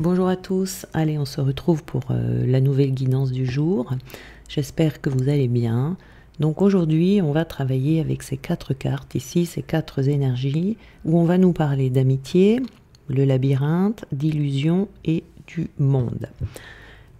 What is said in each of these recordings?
Bonjour à tous, allez on se retrouve pour la nouvelle guidance du jour. J'espère que vous allez bien. Donc aujourd'hui on va travailler avec ces 4 cartes ici, ces 4 énergies, où on va nous parler d'amitié, le labyrinthe, d'illusion et du monde.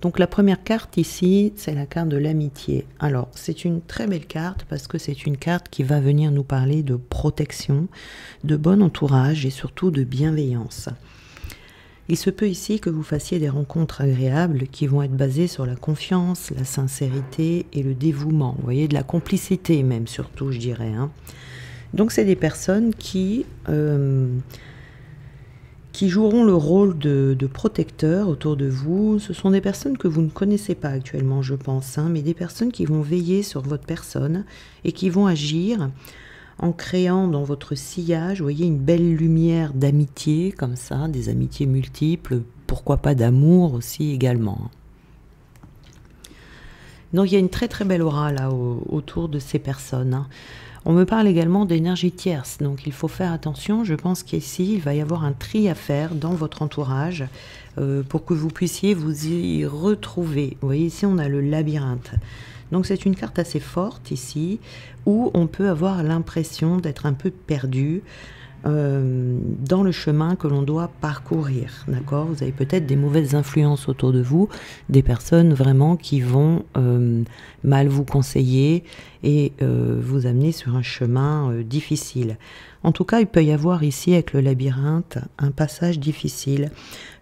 Donc la première carte ici, c'est la carte de l'amitié. Alors c'est une très belle carte parce que c'est une carte qui va venir nous parler de protection, de bon entourage et surtout de bienveillance. Il se peut ici que vous fassiez des rencontres agréables qui vont être basées sur la confiance, la sincérité et le dévouement. Vous voyez, de la complicité même surtout, je dirais. Donc c'est des personnes qui joueront le rôle de protecteurs autour de vous. Ce sont des personnes que vous ne connaissez pas actuellement, je pense, mais des personnes qui vont veiller sur votre personne et qui vont agir en créant dans votre sillage, vous voyez, une belle lumière d'amitié, comme ça, des amitiés multiples, pourquoi pas d'amour aussi également. Donc il y a une très très belle aura là autour de ces personnes. On me parle également d'énergie tierce, donc il faut faire attention. Je pense qu'ici, il va y avoir un tri à faire dans votre entourage pour que vous puissiez vous y retrouver. Vous voyez, ici, on a le labyrinthe. Donc c'est une carte assez forte ici, où on peut avoir l'impression d'être un peu perdu dans le chemin que l'on doit parcourir. D'accord ? Vous avez peut-être des mauvaises influences autour de vous, des personnes vraiment qui vont mal vous conseiller et vous amener sur un chemin difficile. En tout cas, il peut y avoir ici, avec le labyrinthe, un passage difficile,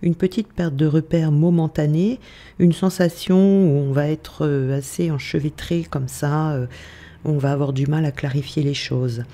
une petite perte de repère momentanée, une sensation où on va être assez enchevêtré comme ça, on va avoir du mal à clarifier les choses.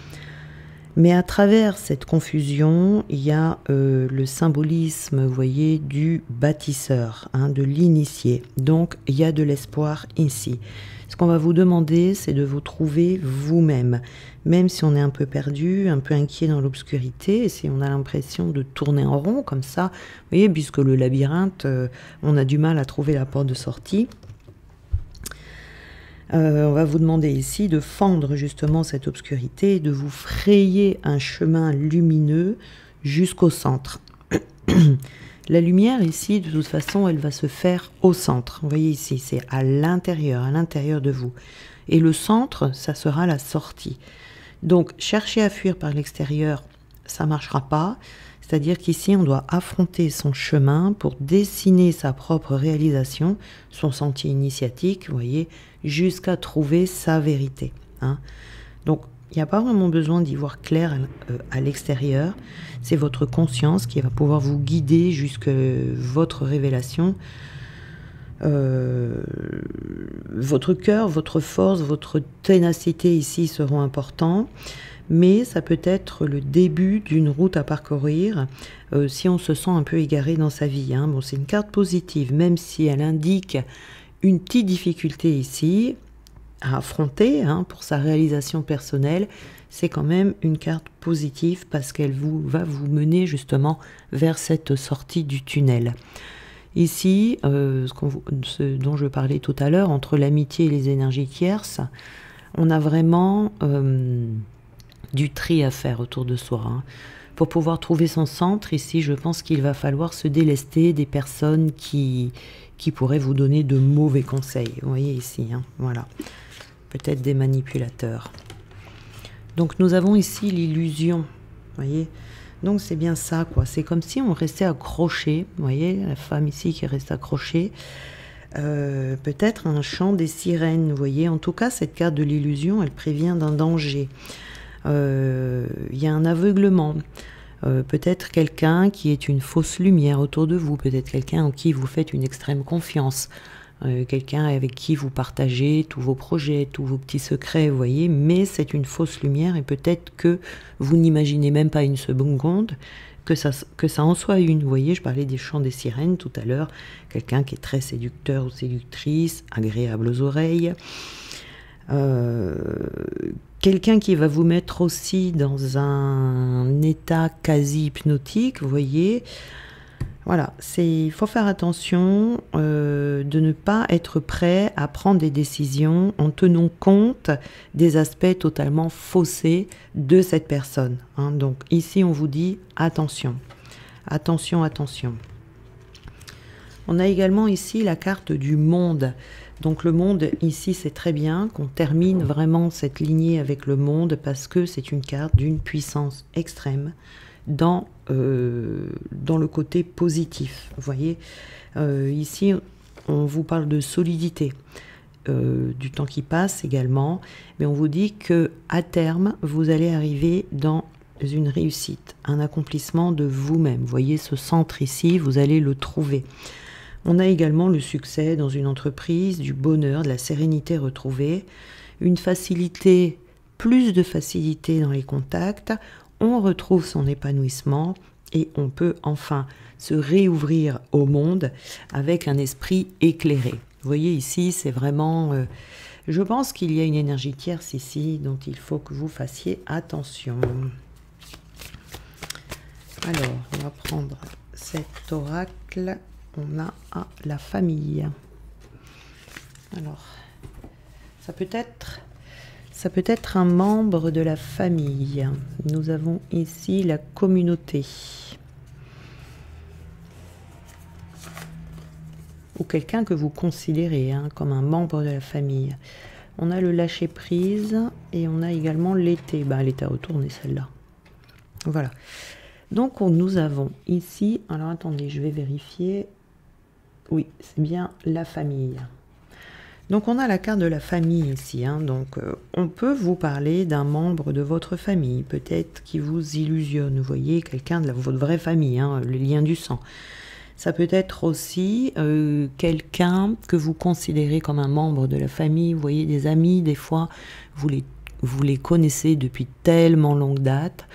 Mais à travers cette confusion, il y a le symbolisme, vous voyez, du bâtisseur, de l'initié. Donc, il y a de l'espoir ici. Ce qu'on va vous demander, c'est de vous trouver vous-même. Même si on est un peu perdu, un peu inquiet dans l'obscurité, et si on a l'impression de tourner en rond comme ça, vous voyez, puisque le labyrinthe, on a du mal à trouver la porte de sortie. On va vous demander ici de fendre justement cette obscurité et de vous frayer un chemin lumineux jusqu'au centre. La lumière ici, de toute façon, elle va se faire au centre. Vous voyez ici, c'est à l'intérieur de vous. Et le centre, ça sera la sortie. Donc, chercher à fuir par l'extérieur, ça ne marchera pas. C'est-à-dire qu'ici, on doit affronter son chemin pour dessiner sa propre réalisation, son sentier initiatique, vous voyez, jusqu'à trouver sa vérité. Donc, il n'y a pas vraiment besoin d'y voir clair à l'extérieur. C'est votre conscience qui va pouvoir vous guider jusqu'à votre révélation. Votre cœur, votre force, votre ténacité ici seront importants. Mais ça peut être le début d'une route à parcourir si on se sent un peu égaré dans sa vie. Bon, c'est une carte positive, même si elle indique une petite difficulté ici à affronter pour sa réalisation personnelle. C'est quand même une carte positive parce qu'elle va vous mener justement vers cette sortie du tunnel. Ici, ce dont je parlais tout à l'heure, entre l'amitié et les énergies tierces, on a vraiment du tri à faire autour de soi. Pour pouvoir trouver son centre, ici, je pense qu'il va falloir se délester des personnes qui pourraient vous donner de mauvais conseils. Vous voyez ici, voilà. Peut-être des manipulateurs. Donc, nous avons ici l'illusion, vous voyez. Donc, c'est bien ça, quoi. C'est comme si on restait accroché, vous voyez, la femme ici qui reste accrochée. Peut-être un chant des sirènes, vous voyez. En tout cas, cette carte de l'illusion, elle prévient d'un danger. Il y a un aveuglement, peut-être quelqu'un qui est une fausse lumière autour de vous, peut-être quelqu'un en qui vous faites une extrême confiance, quelqu'un avec qui vous partagez tous vos projets, tous vos petits secrets, vous voyez, mais c'est une fausse lumière et peut-être que vous n'imaginez même pas une seconde que ça en soit une. Vous voyez, je parlais des chants des sirènes tout à l'heure, quelqu'un qui est très séducteur ou séductrice, agréable aux oreilles. Quelqu'un qui va vous mettre aussi dans un état quasi hypnotique, vous voyez. Voilà, il faut faire attention de ne pas être prêt à prendre des décisions en tenant compte des aspects totalement faussés de cette personne. Donc ici, on vous dit attention, attention, attention. On a également ici la carte du monde. Donc le monde, ici, c'est très bien qu'on termine vraiment cette lignée avec le monde parce que c'est une carte d'une puissance extrême dans le côté positif. Vous voyez, ici, on vous parle de solidité, du temps qui passe également, mais on vous dit que à terme, vous allez arriver dans une réussite, un accomplissement de vous-même. Vous voyez ce centre ici, vous allez le trouver. On a également le succès dans une entreprise, du bonheur, de la sérénité retrouvée, une facilité, plus de facilité dans les contacts, on retrouve son épanouissement et on peut enfin se réouvrir au monde avec un esprit éclairé. Vous voyez ici, c'est vraiment... je pense qu'il y a une énergie tierce ici dont il faut que vous fassiez attention. Alors, on va prendre cet oracle. On a la famille. Alors, ça peut être un membre de la famille. Nous avons ici la communauté. Ou quelqu'un que vous considérez comme un membre de la famille. On a le lâcher-prise et on a également l'été. Ben, elle est à retourner celle-là. Voilà. Donc, nous avons ici... Alors, attendez, je vais vérifier... Oui, c'est bien la famille. Donc, on a la carte de la famille ici. Donc, on peut vous parler d'un membre de votre famille, peut-être qui vous illusionne. Vous voyez, quelqu'un de votre vraie famille, le lien du sang. Ça peut être aussi quelqu'un que vous considérez comme un membre de la famille. Vous voyez, des amis, des fois, vous les connaissez depuis tellement longue date.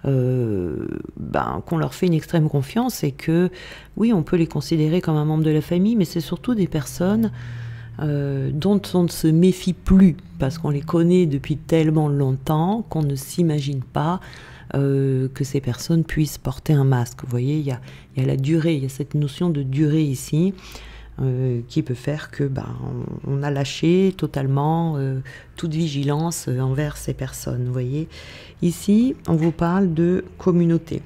Qu'on leur fait une extrême confiance et que, oui, on peut les considérer comme un membre de la famille, mais c'est surtout des personnes dont on ne se méfie plus, parce qu'on les connaît depuis tellement longtemps qu'on ne s'imagine pas que ces personnes puissent porter un masque. Vous voyez, il y a la durée, il y a cette notion de durée ici, qui peut faire que on a lâché totalement toute vigilance envers ces personnes. Vous voyez, ici on vous parle de communauté.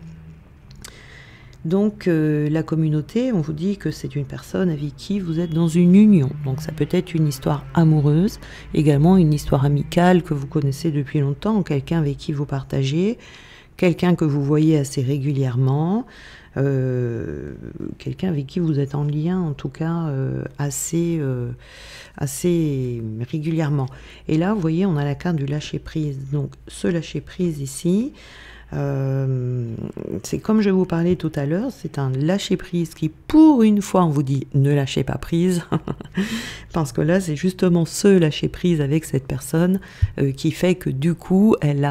Donc la communauté, on vous dit que c'est une personne avec qui vous êtes dans une union. Donc ça peut être une histoire amoureuse, également une histoire amicale que vous connaissez depuis longtemps, quelqu'un avec qui vous partagez, quelqu'un que vous voyez assez régulièrement, quelqu'un avec qui vous êtes en lien en tout cas assez régulièrement. Et là, vous voyez, on a la carte du lâcher-prise. Donc ce lâcher-prise ici, c'est comme je vous parlais tout à l'heure, c'est un lâcher-prise qui, pour une fois, on vous dit ne lâchez pas prise, parce que là, c'est justement ce lâcher-prise avec cette personne qui fait que du coup, elle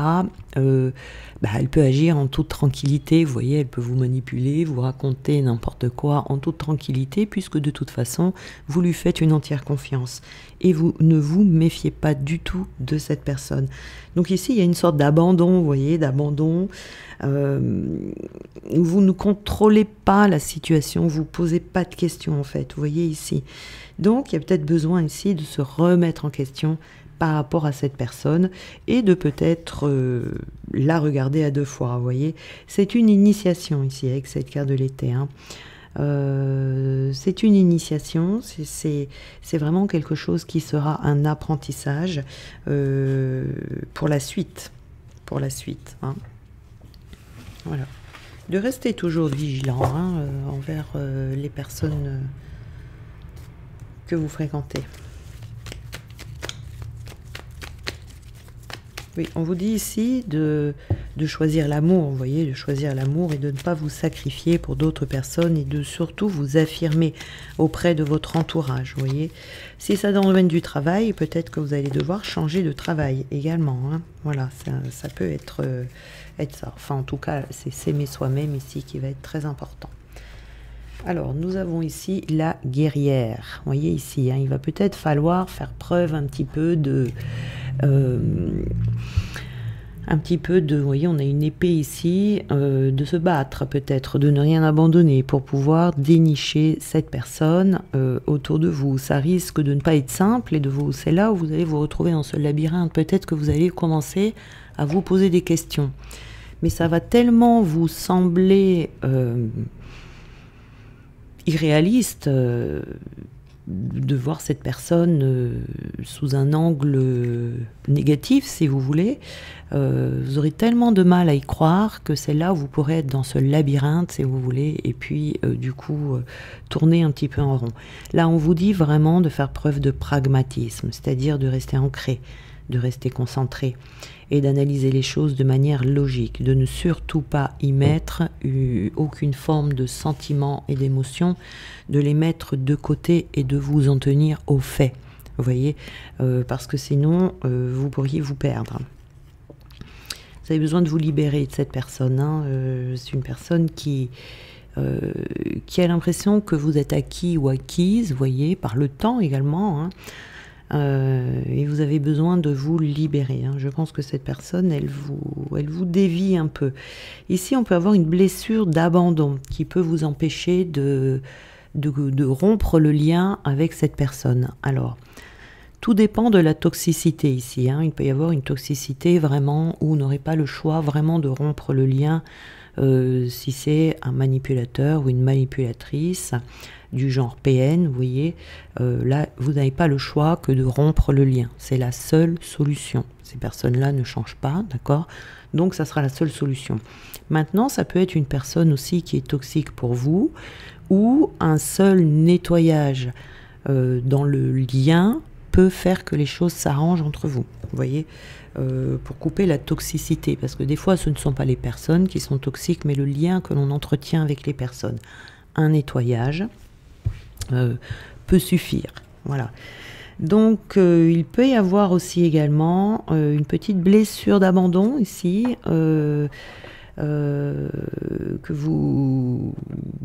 peut agir en toute tranquillité. Vous voyez, elle peut vous manipuler, vous raconter n'importe quoi en toute tranquillité, puisque de toute façon, vous lui faites une entière confiance. Et vous ne vous méfiez pas du tout de cette personne. Donc ici, il y a une sorte d'abandon, vous voyez, d'abandon. Vous ne contrôlez pas la situation, vous ne posez pas de questions en fait, vous voyez ici. Donc il y a peut-être besoin ici de se remettre en question par rapport à cette personne et de peut-être la regarder à deux fois, vous voyez. C'est une initiation ici avec cette carte de l'été. C'est une initiation, c'est vraiment quelque chose qui sera un apprentissage pour la suite. Voilà. De rester toujours vigilant envers les personnes que vous fréquentez. Oui, on vous dit ici de choisir l'amour, vous voyez, de choisir l'amour et de ne pas vous sacrifier pour d'autres personnes et de surtout vous affirmer auprès de votre entourage, vous voyez. Si ça dans le domaine du travail, peut-être que vous allez devoir changer de travail également. Voilà, ça peut être ça. Enfin, en tout cas, c'est s'aimer soi-même ici qui va être très important. Alors, nous avons ici la guerrière. Vous voyez ici, il va peut-être falloir faire preuve un petit peu de... vous voyez, on a une épée ici, de se battre peut-être, de ne rien abandonner pour pouvoir dénicher cette personne autour de vous. Ça risque de ne pas être simple et c'est là où vous allez vous retrouver dans ce labyrinthe. Peut-être que vous allez commencer à vous poser des questions. Mais ça va tellement vous sembler irréaliste de voir cette personne sous un angle négatif, si vous voulez. Vous aurez tellement de mal à y croire que c'est là où vous pourrez être dans ce labyrinthe, si vous voulez, et puis du coup tourner un petit peu en rond. Là, on vous dit vraiment de faire preuve de pragmatisme, c'est-à-dire de rester ancré, de rester concentré et d'analyser les choses de manière logique, de ne surtout pas y mettre aucune forme de sentiment et d'émotion, de les mettre de côté et de vous en tenir aux faits, vous voyez, parce que sinon vous pourriez vous perdre. Vous avez besoin de vous libérer de cette personne, hein. C'est une personne qui a l'impression que vous êtes acquis ou acquise, vous voyez, par le temps également, hein. Et vous avez besoin de vous libérer, hein. Je pense que cette personne, elle vous dévie un peu. Ici, on peut avoir une blessure d'abandon qui peut vous empêcher de rompre le lien avec cette personne. Alors, tout dépend de la toxicité ici, hein. Il peut y avoir une toxicité vraiment où vous n'aurez pas le choix vraiment de rompre le lien si c'est un manipulateur ou une manipulatrice du genre PN, vous voyez, là, vous n'avez pas le choix que de rompre le lien. C'est la seule solution. Ces personnes-là ne changent pas, d'accord? Donc, ça sera la seule solution. Maintenant, ça peut être une personne aussi qui est toxique pour vous, ou un seul nettoyage dans le lien peut faire que les choses s'arrangent entre vous, vous voyez, pour couper la toxicité. Parce que des fois, ce ne sont pas les personnes qui sont toxiques, mais le lien que l'on entretient avec les personnes. Un nettoyage peut suffire. Voilà. Donc, il peut y avoir aussi également une petite blessure d'abandon ici,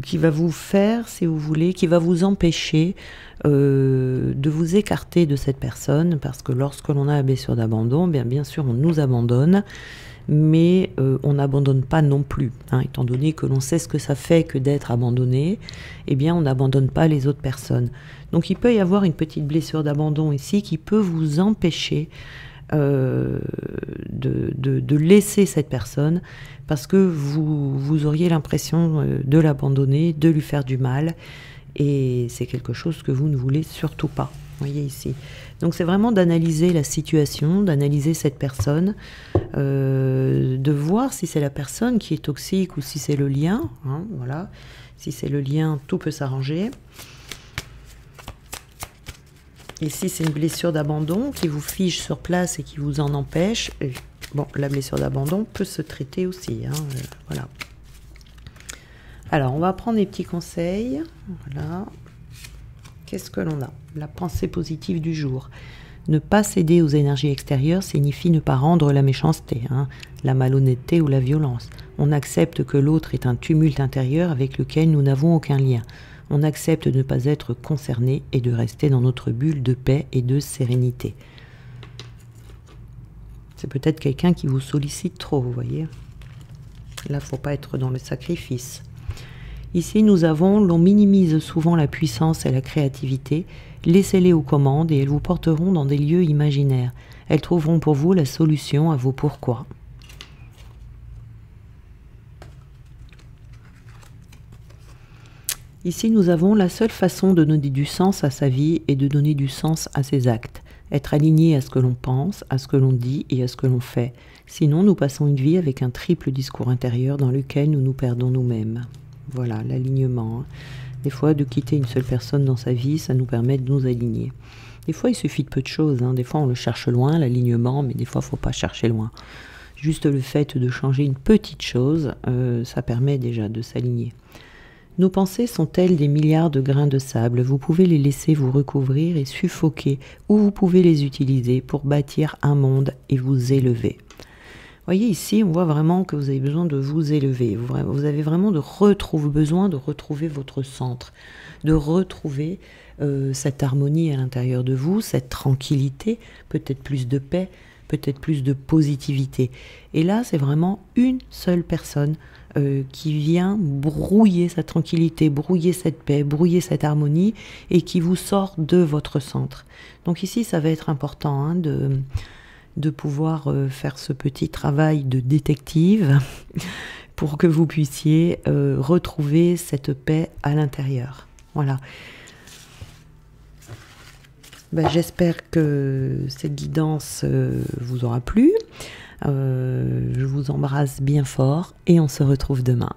qui va vous faire, si vous voulez, qui va vous empêcher de vous écarter de cette personne, parce que lorsque l'on a la blessure d'abandon, bien sûr, on nous abandonne, mais on n'abandonne pas non plus, hein, étant donné que l'on sait ce que ça fait que d'être abandonné, eh bien on n'abandonne pas les autres personnes. Donc il peut y avoir une petite blessure d'abandon ici qui peut vous empêcher de laisser cette personne, parce que vous auriez l'impression de l'abandonner, de lui faire du mal, et c'est quelque chose que vous ne voulez surtout pas, vous voyez ici. Donc c'est vraiment d'analyser la situation, d'analyser cette personne, de voir si c'est la personne qui est toxique ou si c'est le lien, hein, voilà. Si c'est le lien, tout peut s'arranger. Et si c'est une blessure d'abandon qui vous fige sur place et qui vous en empêche, bon, la blessure d'abandon peut se traiter aussi, hein, voilà. Alors, on va prendre des petits conseils, voilà. Qu'est-ce que l'on a? La pensée positive du jour. Ne pas céder aux énergies extérieures signifie ne pas rendre la méchanceté, hein, la malhonnêteté ou la violence. On accepte que l'autre est un tumulte intérieur avec lequel nous n'avons aucun lien. On accepte de ne pas être concerné et de rester dans notre bulle de paix et de sérénité. C'est peut-être quelqu'un qui vous sollicite trop, vous voyez. Là, il ne faut pas être dans le sacrifice. Ici, nous avons, l'on minimise souvent la puissance et la créativité. Laissez-les aux commandes et elles vous porteront dans des lieux imaginaires. Elles trouveront pour vous la solution à vos pourquoi. Ici, nous avons la seule façon de donner du sens à sa vie et de donner du sens à ses actes. Être aligné à ce que l'on pense, à ce que l'on dit et à ce que l'on fait. Sinon, nous passons une vie avec un triple discours intérieur dans lequel nous nous perdons nous-mêmes. Voilà, l'alignement. Des fois, de quitter une seule personne dans sa vie, ça nous permet de nous aligner. Des fois, il suffit de peu de choses, hein. Des fois, on le cherche loin, l'alignement, mais des fois, il ne faut pas chercher loin. Juste le fait de changer une petite chose, ça permet déjà de s'aligner. Nos pensées sont-elles des milliards de grains de sable? Vous pouvez les laisser vous recouvrir et suffoquer, ou vous pouvez les utiliser pour bâtir un monde et vous élever. Voyez ici, on voit vraiment que vous avez besoin de vous élever. Vous avez vraiment besoin de retrouver votre centre, de retrouver cette harmonie à l'intérieur de vous, cette tranquillité, peut-être plus de paix, peut-être plus de positivité. Et là, c'est vraiment une seule personne qui vient brouiller cette tranquillité, brouiller cette paix, brouiller cette harmonie et qui vous sort de votre centre. Donc ici, ça va être important, hein, de pouvoir faire ce petit travail de détective pour que vous puissiez retrouver cette paix à l'intérieur. Voilà. Ben, j'espère que cette guidance vous aura plu. Je vous embrasse bien fort et on se retrouve demain.